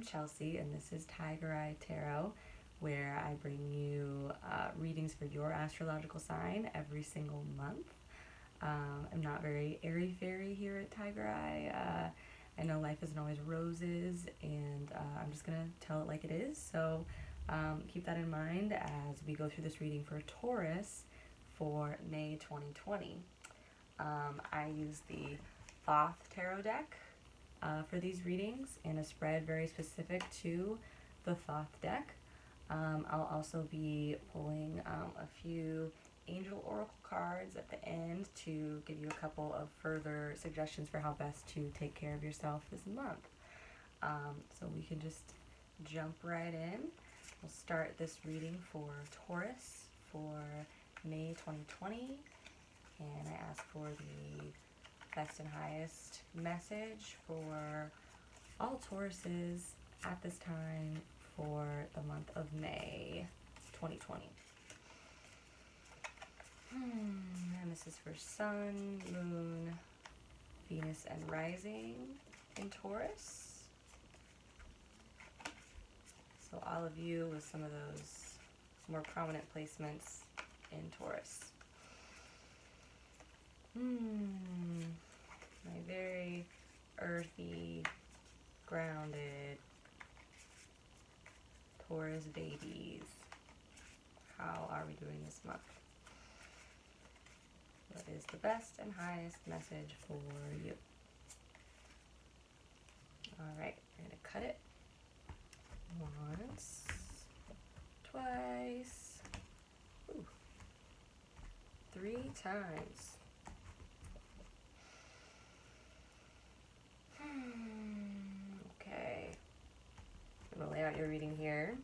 Chelsea, and this is Tiger Eye Tarot, where I bring you readings for your astrological sign every single month. I'm not very airy-fairy here at Tiger Eye. I know life isn't always roses, and I'm just going to tell it like it is. So keep that in mind as we go through this reading for Taurus for May 2020. I use the Thoth Tarot deck for these readings in a spread very specific to the Thoth deck. I'll also be pulling a few angel oracle cards at the end to give you a couple of further suggestions for how best to take care of yourself this month. So we can just jump right in. We'll start this reading for Taurus for May 2020, and I ask for the best and highest message for all Tauruses at this time for the month of May 2020. And this is for Sun, Moon, Venus, and Rising in Taurus. So all of you with some of those more prominent placements in Taurus. My very earthy, grounded Taurus babies. How are we doing this month? What is the best and highest message for you? Alright, I'm going to cut it once, twice, 3 times. Okay, I'm going to lay out your reading here.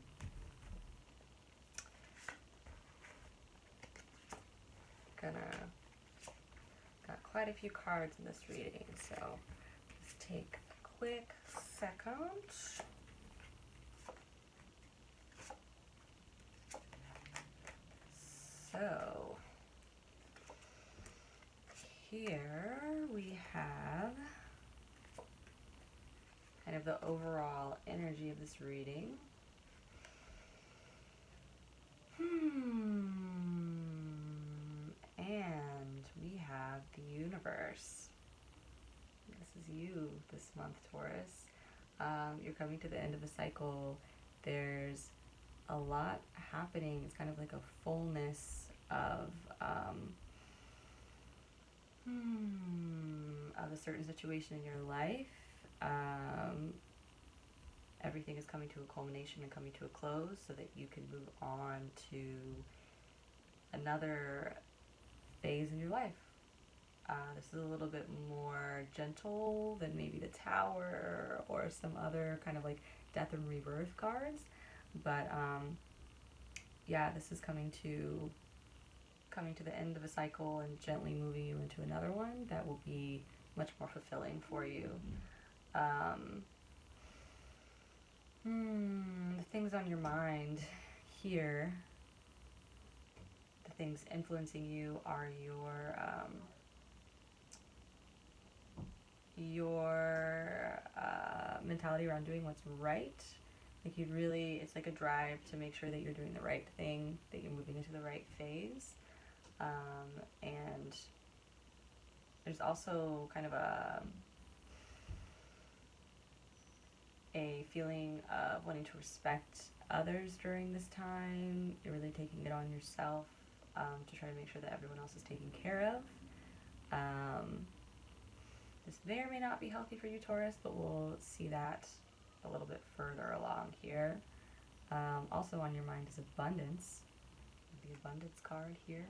Got quite a few cards in this reading, so let's take a quick second. So here we have kind of the overall energy of this reading. And we have the universe. This is you this month, Taurus. You're coming to the end of a cycle. There's a lot happening. It's kind of like a fullness of a certain situation in your life. Everything is coming to a culmination and coming to a close so that you can move on to another phase in your life. This is a little bit more gentle than maybe the Tower or some other kind of like death and rebirth cards. But yeah, this is coming to the end of a cycle and gently moving you into another one that will be much more fulfilling for you. The things on your mind here, the things influencing you are your mentality around doing what's right. Like it's like a drive to make sure that you're doing the right thing, that you're moving into the right phase. And there's also kind of a feeling of wanting to respect others during this time. You're really taking it on yourself to try to make sure that everyone else is taken care of. This may or may not be healthy for you, Taurus, but we'll see that a little bit further along here. Also on your mind is abundance. The abundance card here.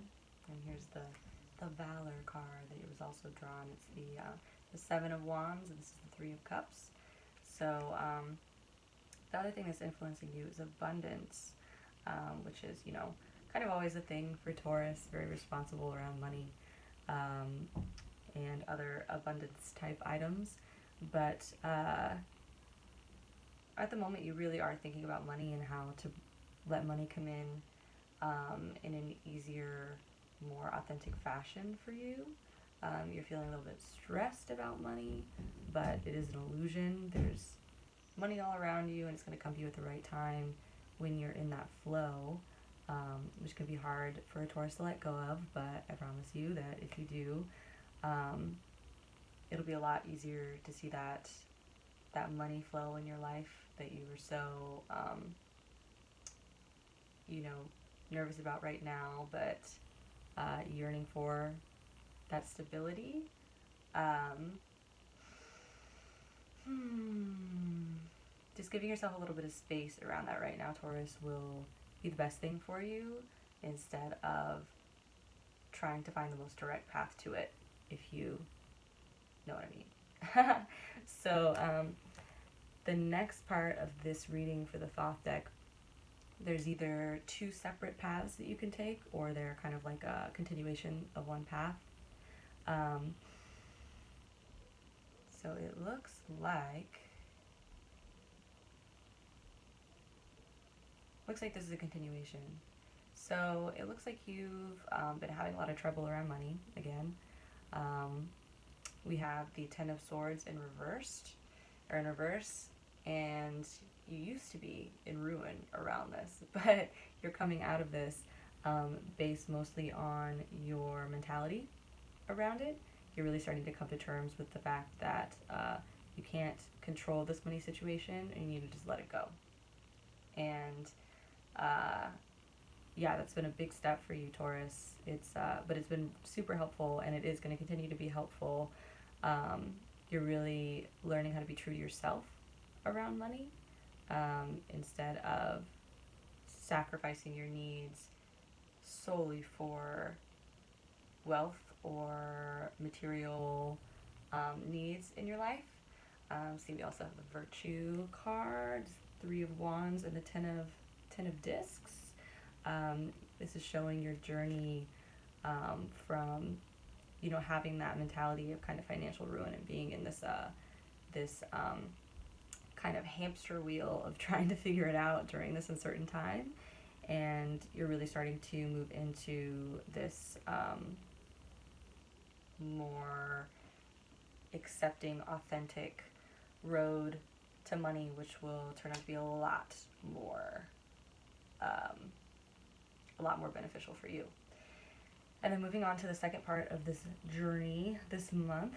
And here's the Valor card that was also drawn. It's the 7 of Wands, and this is the 3 of Cups. So the other thing that's influencing you is abundance, which is, kind of always a thing for Taurus, very responsible around money and other abundance type items. But at the moment, you really are thinking about money and how to let money come in an easier, more authentic fashion for you. You're feeling a little bit stressed about money, but it is an illusion. There's money all around you, and it's going to come to you at the right time when you're in that flow, which can be hard for a Taurus to let go of, but I promise you that if you do, it'll be a lot easier to see that money flow in your life that you were so, you know, nervous about right now, but yearning for that stability. Um, just giving yourself a little bit of space around that right now, Taurus, will be the best thing for you instead of trying to find the most direct path to it, if you know what I mean. So, the next part of this reading for the Thoth deck, there's either two separate paths that you can take, or they're kind of like a continuation of one path. So it looks like this is a continuation. So it looks like you've been having a lot of trouble around money again. We have the Ten of Swords in reverse, and you used to be in ruin around this, but you're coming out of this based mostly on your mentality around it. You're really starting to come to terms with the fact that you can't control this money situation and you need to just let it go. And yeah, that's been a big step for you, Taurus. But it's been super helpful, and it is going to continue to be helpful. You're really learning how to be true to yourself around money, instead of sacrificing your needs solely for wealth or material needs in your life. See, we also have the Virtue card, Three of Wands, and the Ten of Discs. This is showing your journey from, having that mentality of kind of financial ruin and being in this kind of hamster wheel of trying to figure it out during this uncertain time. And you're really starting to move into this more accepting, authentic road to money, which will turn out to be a lot more beneficial for you. And then moving on to the second part of this journey this month,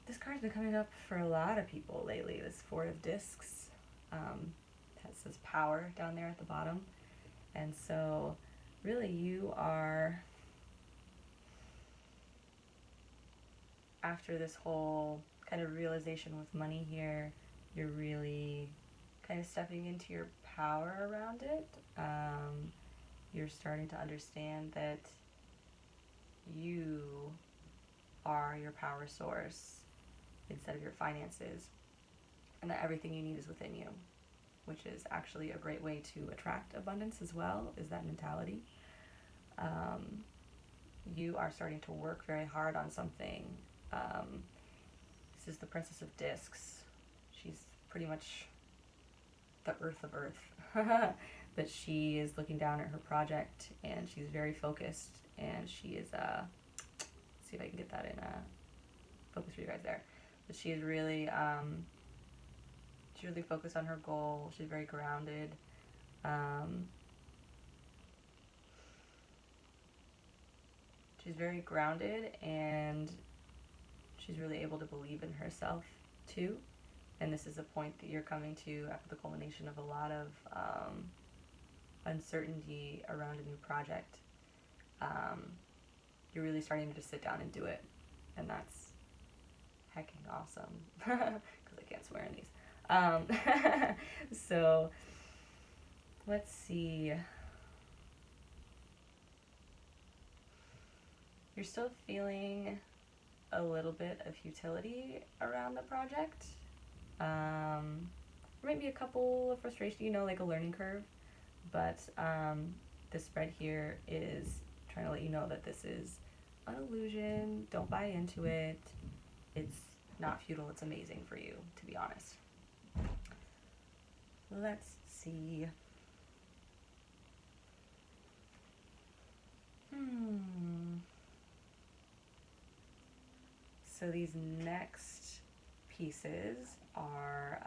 this card's been coming up for a lot of people lately, this Four of Discs. It says power down there at the bottom. And so really you are, after this whole kind of realization with money here, you're really kind of stepping into your power around it. You're starting to understand that you are your power source instead of your finances, and that everything you need is within you, which is actually a great way to attract abundance as well, is that mentality. You are starting to work very hard on something. This is the Princess of Discs. She's pretty much the earth of earth. But she is looking down at her project, and she's very focused, and she is, let's see if I can get that in focus for you guys there. But she is really, she's really focused on her goal. She's very grounded. She's very grounded, and she's really able to believe in herself too. And this is a point that you're coming to after the culmination of a lot of uncertainty around a new project. You're really starting to just sit down and do it, and that's hecking awesome, because I can't swear in these. So let's see. You're still feeling a little bit of futility around the project. Maybe a couple of frustration, like a learning curve. But this spread here is trying to let you know that this is an illusion. Don't buy into it. It's not futile. It's amazing for you, to be honest. Let's see. So these next pieces are,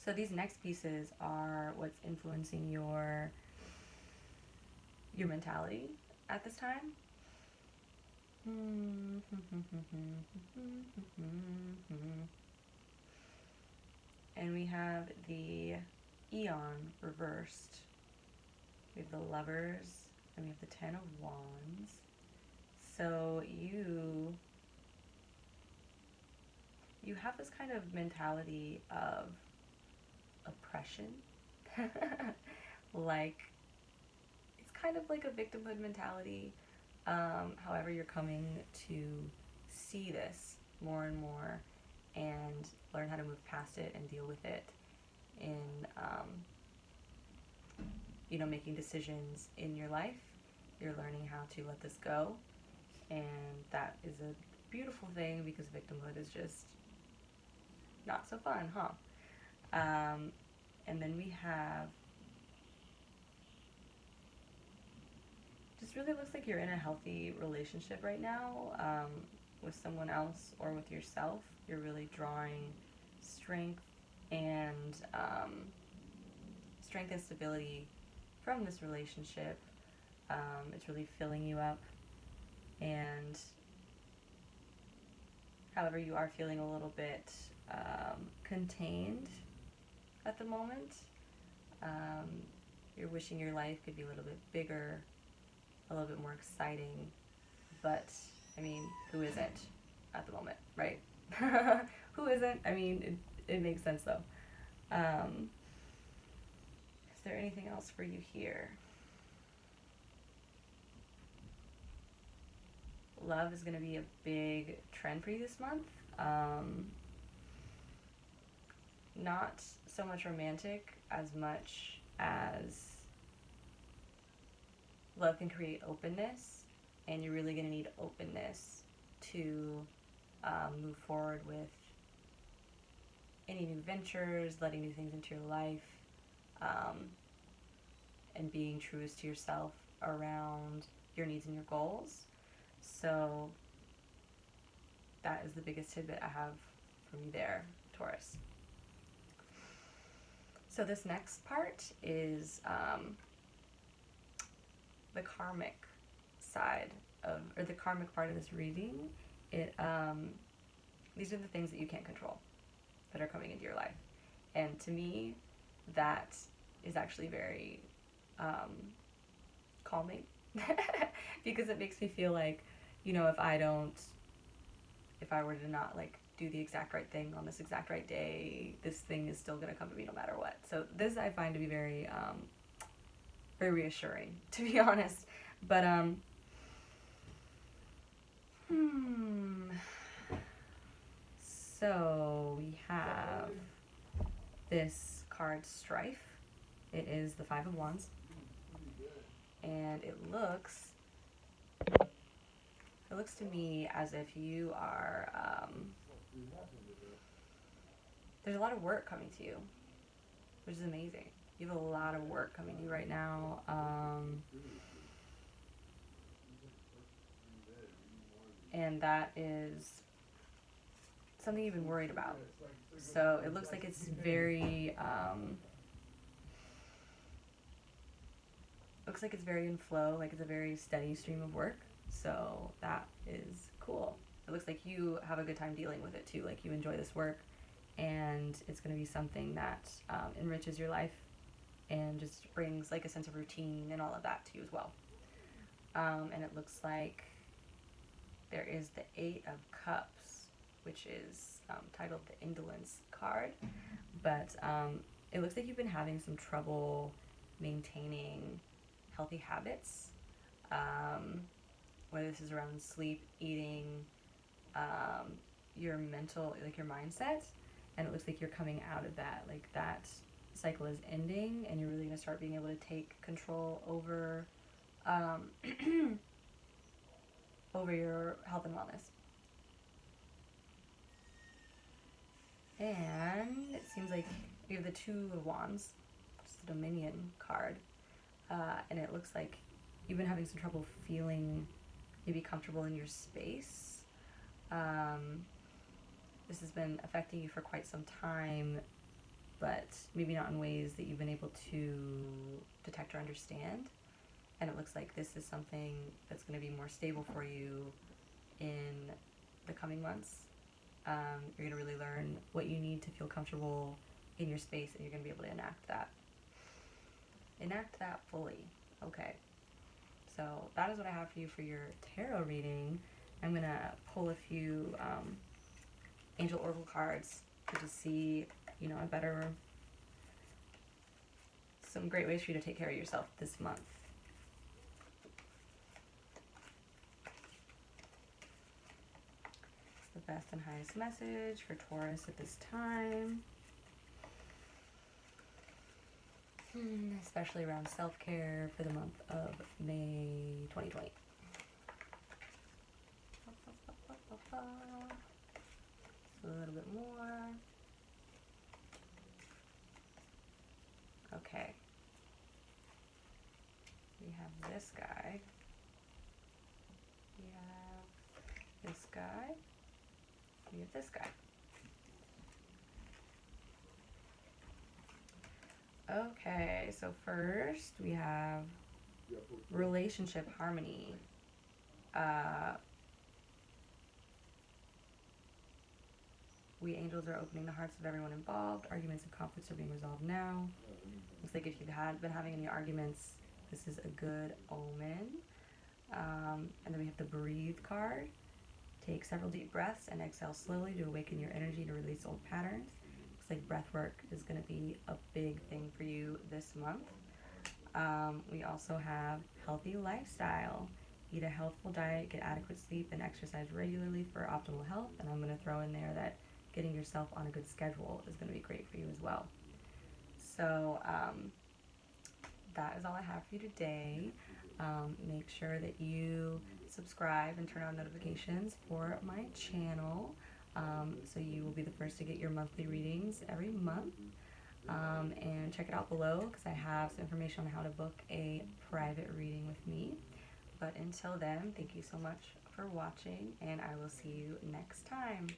so these next pieces are what's influencing your mentality at this time. And we have the Eon reversed. We have the Lovers, and we have the Ten of Wands. So you have this kind of mentality of oppression. Like, it's kind of like a victimhood mentality. However, you're coming to see this more and more and learn how to move past it and deal with it in, making decisions in your life. You're learning how to let this go, and that is a beautiful thing because victimhood is just not so fun, huh? And then we have, just really looks like you're in a healthy relationship right now, with someone else or with yourself. You're really drawing strength and stability from this relationship. It's really filling you up, and however, you are feeling a little bit contained at the moment. You're wishing your life could be a little bit bigger, a little bit more exciting, but I mean, who isn't at the moment, right? Who isn't? I mean, it makes sense though. Is there anything else for you here? Love is going to be a big trend for you this month. Not so much romantic as much as love can create openness, and you're really going to need openness to move forward with any new ventures, letting new things into your life, and being truest to yourself around your needs and your goals. So that is the biggest tidbit I have for you there, Taurus. So this next part is the karmic side or the karmic part of this reading. These are the things that you can't control that are coming into your life. And to me, that is actually very calming because it makes me feel like, if I were to not do the exact right thing on this exact right day, this thing is still going to come to me no matter what. So this I find to be very, very reassuring, to be honest. But, so we have this card, Strife. It is the Five of Wands. And it looks to me as if you are, there's a lot of work coming to you, which is amazing. You have a lot of work coming to you right now. And that is something you've been worried about. So it looks like it's very, in flow, like it's a very steady stream of work. So that is cool. It looks like you have a good time dealing with it too. Like you enjoy this work, and it's going to be something that enriches your life and just brings like a sense of routine and all of that to you as well. And it looks like there is the Eight of Cups, which is titled the Indolence card. But it looks like you've been having some trouble maintaining healthy habits, whether this is around sleep, eating, your mental, like your mindset. And it looks like you're coming out of that. Like that cycle is ending, and you're really going to start being able to take control over over your health and wellness. And it seems like you have the Two of Wands, which is the Dominion card. And it looks like you've been having some trouble feeling maybe comfortable in your space. This has been affecting you for quite some time, but maybe not in ways that you've been able to detect or understand. And it looks like this is something that's going to be more stable for you in the coming months. You're going to really learn what you need to feel comfortable in your space, and you're going to be able to enact that. Enact that fully. Okay. So that is what I have for you for your tarot reading. I'm going to pull a few angel oracle cards to just see, some great ways for you to take care of yourself this month. The best and highest message for Taurus at this time, especially around self-care for the month of May 2020. A little bit more. Okay. We have this guy. We have this guy. We have this guy. Okay, so first we have relationship harmony. We angels are opening the hearts of everyone involved. Arguments and conflicts are being resolved now. Looks like if you've been having any arguments, this is a good omen. And then we have the breathe card. Take several deep breaths and exhale slowly to awaken your energy to release old patterns. Looks like breath work is going to be a big thing for you this month. We also have healthy lifestyle. Eat a healthful diet, get adequate sleep, and exercise regularly for optimal health. And I'm going to throw in there that getting yourself on a good schedule is going to be great for you as well. So that is all I have for you today. Make sure that you subscribe and turn on notifications for my channel, so you will be the first to get your monthly readings every month. And check it out below because I have some information on how to book a private reading with me. But until then, thank you so much for watching, and I will see you next time.